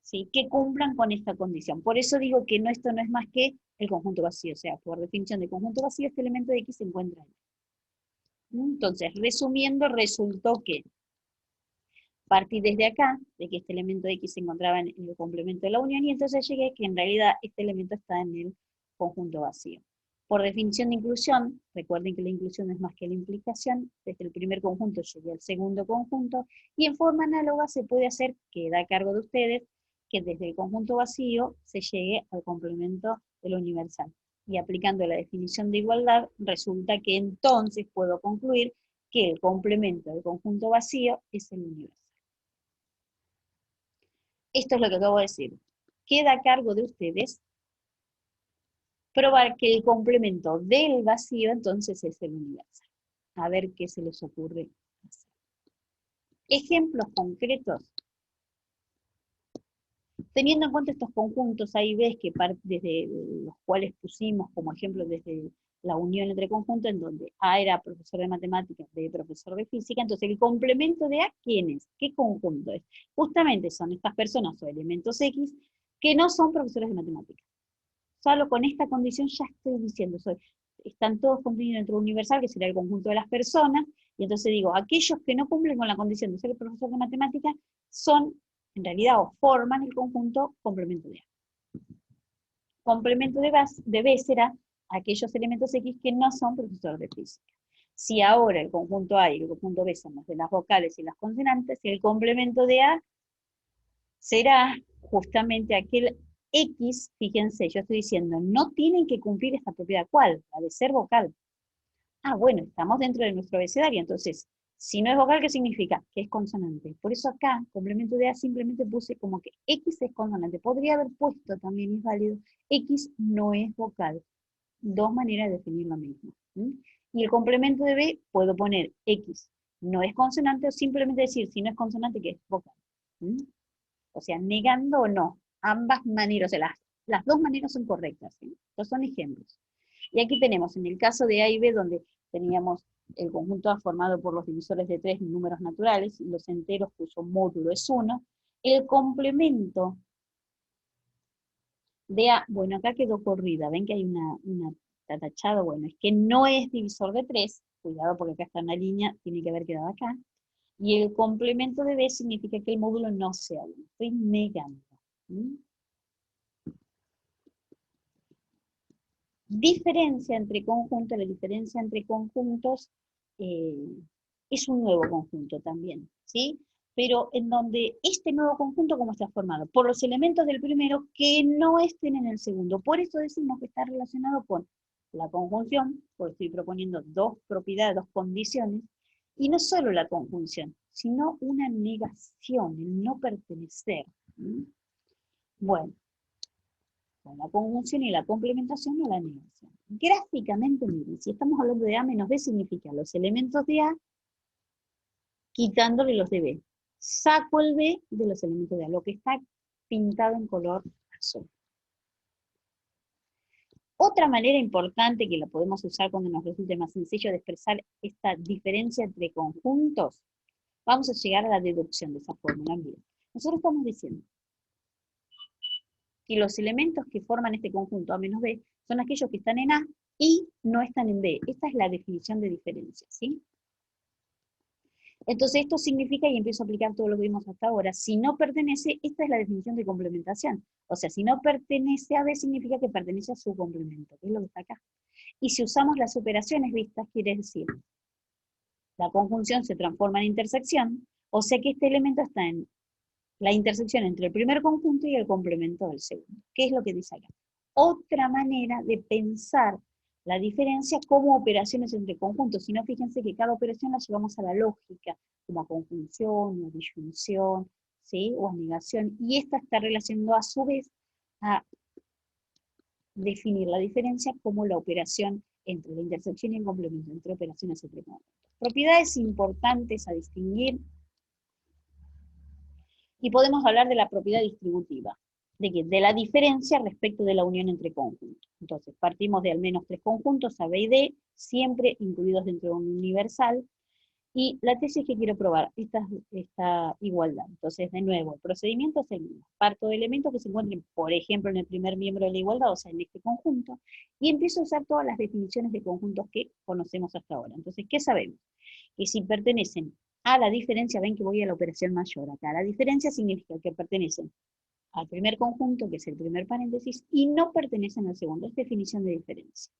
¿sí?, que cumplan con esta condición. Por eso digo que esto no es más que el conjunto vacío. O sea, por definición de conjunto vacío, este elemento de X se encuentra ahí. Entonces, resumiendo, resultó que partí desde acá, de que este elemento de X se encontraba en el complemento de la unión, y entonces llegué que en realidad este elemento está en el conjunto vacío. Por definición de inclusión, recuerden que la inclusión es más que la implicación, desde el primer conjunto llegué al segundo conjunto, y en forma análoga se puede hacer, que da a cargo de ustedes, que desde el conjunto vacío se llegue al complemento de lo universal. Y aplicando la definición de igualdad, resulta que entonces puedo concluir que el complemento del conjunto vacío es el universal. Esto es lo que acabo de decir. Queda a cargo de ustedes probar que el complemento del vacío entonces es el universal. A ver qué se les ocurre hacer. Ejemplos concretos. Teniendo en cuenta estos conjuntos, ahí ves que desde los cuales pusimos como ejemplo desde la unión entre conjuntos, en donde A era profesor de matemáticas, B profesor de física, entonces el complemento de A, ¿quién es? ¿Qué conjunto es? Justamente son estas personas o elementos X que no son profesores de matemáticas. Solo con esta condición ya estoy diciendo, están todos contenidos dentro de un universal, que sería el conjunto de las personas, y entonces digo, aquellos que no cumplen con la condición de ser profesor de matemáticas son, en realidad, o forman el conjunto complemento de A. Complemento de B será aquellos elementos X que no son profesores de física. Si ahora el conjunto A y el conjunto B son los de las vocales y las consonantes, el complemento de A será justamente aquel X, fíjense, yo estoy diciendo, no tienen que cumplir esta propiedad. ¿Cuál? La de ser vocal. Ah, bueno, estamos dentro de nuestro abecedario, entonces, si no es vocal, ¿qué significa? Que es consonante. Por eso acá, complemento de A, simplemente puse como que X es consonante. Podría haber puesto, también es válido, X no es vocal. Dos maneras de definir lo mismo. Y el complemento de B, puedo poner X no es consonante, o simplemente decir, si no es consonante, que es vocal. O sea, negando o no. Ambas maneras, o sea, las dos maneras son correctas. ¿Sí? Estos son ejemplos. Y aquí tenemos, en el caso de A y B, donde teníamos el conjunto A formado por los divisores de 3 números naturales, y los enteros cuyo módulo es 1, el complemento de A, bueno, acá quedó corrida, ven que hay una está tachado, bueno, es que no es divisor de 3, cuidado porque acá está una línea, tiene que haber quedado acá, y el complemento de B significa que el módulo no sea 1, estoy negando. ¿Mm? Diferencia entre conjuntos, la diferencia entre conjuntos es un nuevo conjunto también, ¿sí? Pero en donde este nuevo conjunto, ¿cómo está formado? Por los elementos del primero que no estén en el segundo. Por eso decimos que está relacionado con la conjunción, porque estoy proponiendo dos propiedades, dos condiciones, y no solo la conjunción, sino una negación, el no pertenecer. ¿Mm? Bueno, con la conjunción y la complementación o la negación. Gráficamente, miren, si estamos hablando de A menos B, significa los elementos de A quitándole los de B. Saco el B de los elementos de A, lo que está pintado en color azul. Otra manera importante que la podemos usar cuando nos resulte más sencillo de expresar esta diferencia entre conjuntos, vamos a llegar a la deducción de esa fórmula. Miren, nosotros estamos diciendo que los elementos que forman este conjunto A menos B son aquellos que están en A y no están en B. Esta es la definición de diferencia, ¿sí? Entonces esto significa, y empiezo a aplicar todo lo que vimos hasta ahora, si no pertenece, esta es la definición de complementación. O sea, si no pertenece a B, significa que pertenece a su complemento, que es lo que está acá. Y si usamos las operaciones vistas, quiere decir, la conjunción se transforma en intersección, o sea que este elemento está en la intersección entre el primer conjunto y el complemento del segundo. ¿Qué es lo que dice acá? Otra manera de pensar la diferencia como operaciones entre conjuntos. Si no, fíjense que cada operación la llevamos a la lógica, como a conjunción, o disyunción, ¿sí? O a negación. Y esta está relacionando a su vez a definir la diferencia como la operación entre la intersección y el complemento, entre operaciones entre conjuntos. Propiedades importantes a distinguir. Y podemos hablar de la propiedad distributiva, de la diferencia respecto de la unión entre conjuntos. Entonces, partimos de al menos 3 conjuntos, A, B y D, siempre incluidos dentro de un universal, y la tesis que quiero probar, esta igualdad. Entonces, de nuevo, el procedimiento es el mismo. Parto de elementos que se encuentren, por ejemplo, en el primer miembro de la igualdad, o sea, en este conjunto, y empiezo a usar todas las definiciones de conjuntos que conocemos hasta ahora. Entonces, ¿qué sabemos? Que si pertenecen a la diferencia, ven que voy a la operación mayor acá. La diferencia significa que pertenecen al primer conjunto, que es el primer paréntesis, y no pertenecen al segundo. Es definición de diferencia.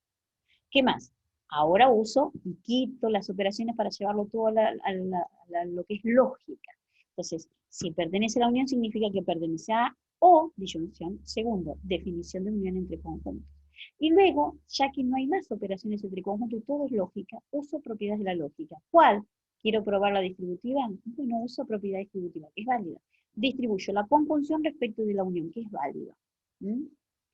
¿Qué más? Ahora uso y quito las operaciones para llevarlo todo a lo que es lógica. Entonces, si pertenece a la unión, significa que pertenece a o disyunción. Segundo, definición de unión entre conjuntos. Y luego, ya que no hay más operaciones entre conjuntos y todo es lógica, uso propiedades de la lógica. ¿Cuál? ¿Quiero probar la distributiva? Bueno, uso propiedad distributiva, que es válida. Distribuyo la conjunción respecto de la unión, que es válida.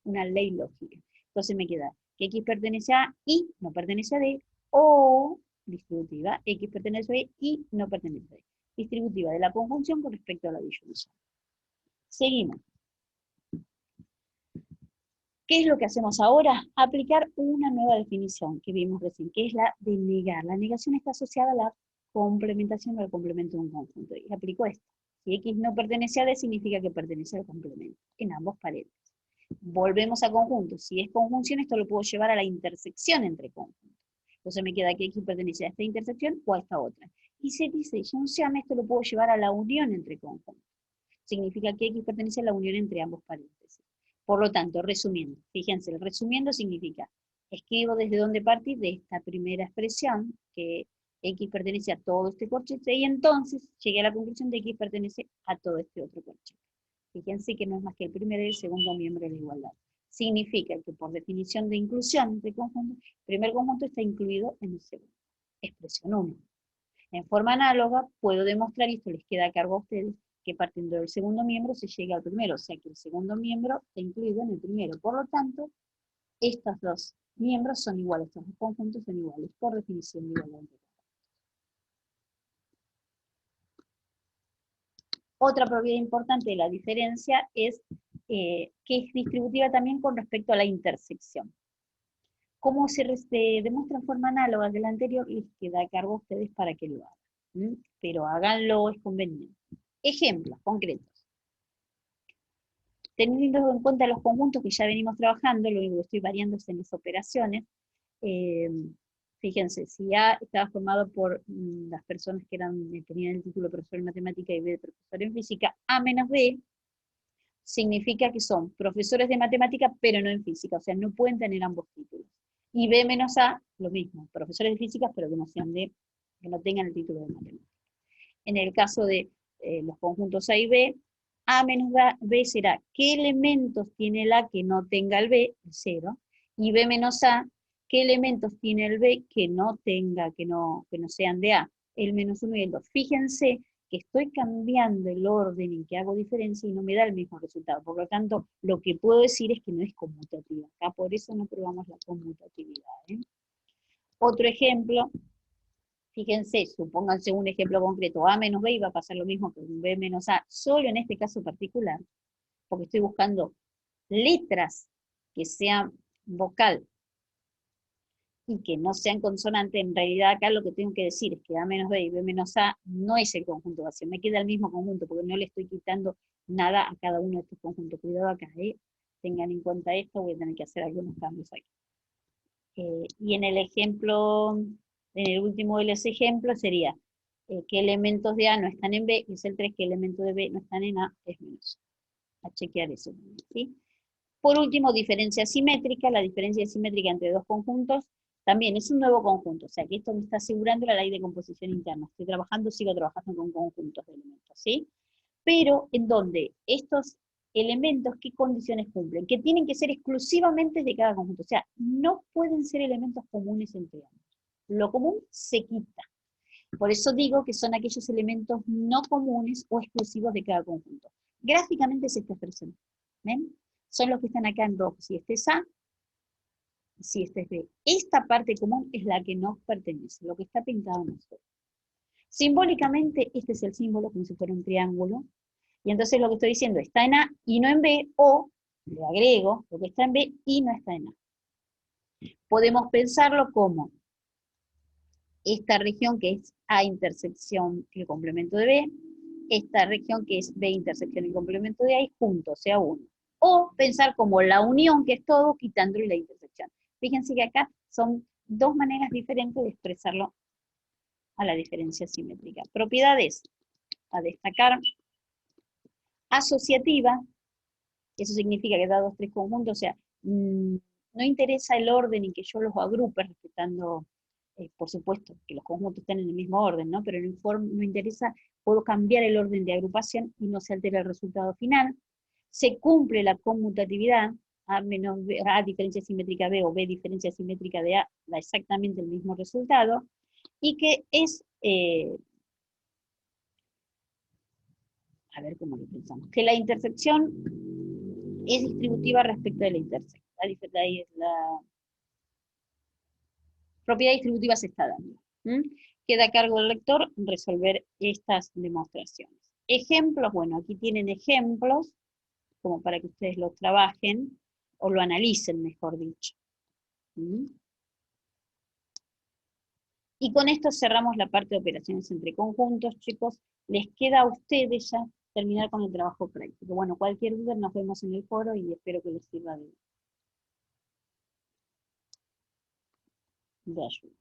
Una ley lógica. Entonces me queda que X pertenece a y no pertenece a D, o distributiva, X pertenece a B y no pertenece a D. Distributiva de la conjunción con respecto a la disyunción. Seguimos. ¿Qué es lo que hacemos ahora? Aplicar una nueva definición que vimos recién, que es la de negar. La negación está asociada a la complementación o al complemento de un conjunto. Y aplico esto. Si X no pertenece a D, significa que pertenece al complemento, en ambos paréntesis. Volvemos a conjuntos. Si es conjunción, esto lo puedo llevar a la intersección entre conjuntos. Entonces me queda que X pertenece a esta intersección o a esta otra. Y si dice disyunción, esto lo puedo llevar a la unión entre conjuntos. Significa que X pertenece a la unión entre ambos paréntesis. Por lo tanto, resumiendo, fíjense, el resumiendo significa, escribo desde dónde partí, de esta primera expresión, que X pertenece a todo este corchete, y entonces llegué a la conclusión de que X pertenece a todo este otro corchete. Fíjense que no es más que el primer y el segundo miembro de la igualdad. Significa que por definición de inclusión de conjunto, el primer conjunto está incluido en el segundo. Expresión 1. En forma análoga, puedo demostrar, y esto les queda a cargo a ustedes, que partiendo del segundo miembro se llega al primero, o sea que el segundo miembro está incluido en el primero. Por lo tanto, estos dos miembros son iguales, estos dos conjuntos son iguales, por definición de igualdad. Otra propiedad importante de la diferencia es que es distributiva también con respecto a la intersección. Como se demuestra en forma análoga que la anterior, les queda a cargo a ustedes para que lo hagan. Pero háganlo, es conveniente. Ejemplos concretos. Teniendo en cuenta los conjuntos que ya venimos trabajando, lo único que estoy variando es en las operaciones, Eh, Fíjense, si A estaba formado por las personas que tenían el título de profesor en matemática y B de profesor en física, A menos B significa que son profesores de matemática, pero no en física, o sea, no pueden tener ambos títulos. Y B menos A, lo mismo, profesores de física, pero que no sean que no tengan el título de matemática. En el caso de los conjuntos A y B, A menos B será qué elementos tiene el A que no tenga el B, el 0, y B menos A, qué elementos tiene el B que no tenga, que no sean de A, el menos 1 y el 2. Fíjense que estoy cambiando el orden en que hago diferencia y no me da el mismo resultado. Por lo tanto, lo que puedo decir es que no es conmutativa. Acá por eso no probamos la conmutatividad. Otro ejemplo, fíjense, supónganse un ejemplo concreto, A menos B, y va a pasar lo mismo que un B menos A, solo en este caso particular, porque estoy buscando letras que sean vocal y que no sean consonantes. En realidad acá lo que tengo que decir es que A menos B y B menos A no es el conjunto vacío, me queda el mismo conjunto, porque no le estoy quitando nada a cada uno de estos conjuntos. Cuidado acá, tengan en cuenta esto, voy a tener que hacer algunos cambios aquí. Y en el ejemplo, en el último de los ejemplos sería qué elementos de A no están en B, y es el 3, qué elementos de B no están en A, es menos. A chequear eso, ¿sí? Por último, diferencia simétrica. La diferencia simétrica entre dos conjuntos también es un nuevo conjunto, o sea que esto me está asegurando la ley de composición interna. Estoy trabajando, sigo trabajando con conjuntos de elementos, ¿sí? Pero en donde estos elementos, ¿qué condiciones cumplen? Que tienen que ser exclusivamente de cada conjunto, o sea, no pueden ser elementos comunes entre ambos. Lo común se quita. Por eso digo que son aquellos elementos no comunes o exclusivos de cada conjunto. Gráficamente es esta expresión. ¿Ven? Son los que están acá en rojo. Si este es A, si este es B. Esta parte común es la que nos pertenece, lo que está pintado en azul. Simbólicamente, este es el símbolo, como si fuera un triángulo. Y entonces lo que estoy diciendo está en A y no en B, o le agrego lo que está en B y no está en A. Podemos pensarlo como esta región que es A intersección el complemento de B, esta región que es B intersección el complemento de A y juntos, sea uno. O pensar como la unión, que es todo, quitándole la intersección. Fíjense que acá son dos maneras diferentes de expresarlo a la diferencia simétrica. Propiedades a destacar. Asociativa, eso significa que dados tres conjuntos, o sea, no interesa el orden en que yo los agrupe, respetando, por supuesto, que los conjuntos estén en el mismo orden, ¿no? Pero no interesa, puedo cambiar el orden de agrupación y no se altera el resultado final. Se cumple la conmutatividad, A menos B, A diferencia simétrica B o B diferencia simétrica de A, da exactamente el mismo resultado, y que es, a ver cómo lo pensamos, que la intersección es distributiva respecto de la intersección. La propiedad distributiva se está dando. Queda a cargo del lector resolver estas demostraciones. Ejemplos, bueno, aquí tienen ejemplos, como para que ustedes los trabajen, o lo analicen, mejor dicho. Y con esto cerramos la parte de operaciones entre conjuntos, chicos. Les queda a ustedes ya terminar con el trabajo práctico. Bueno, cualquier duda nos vemos en el foro y espero que les sirva de ayuda.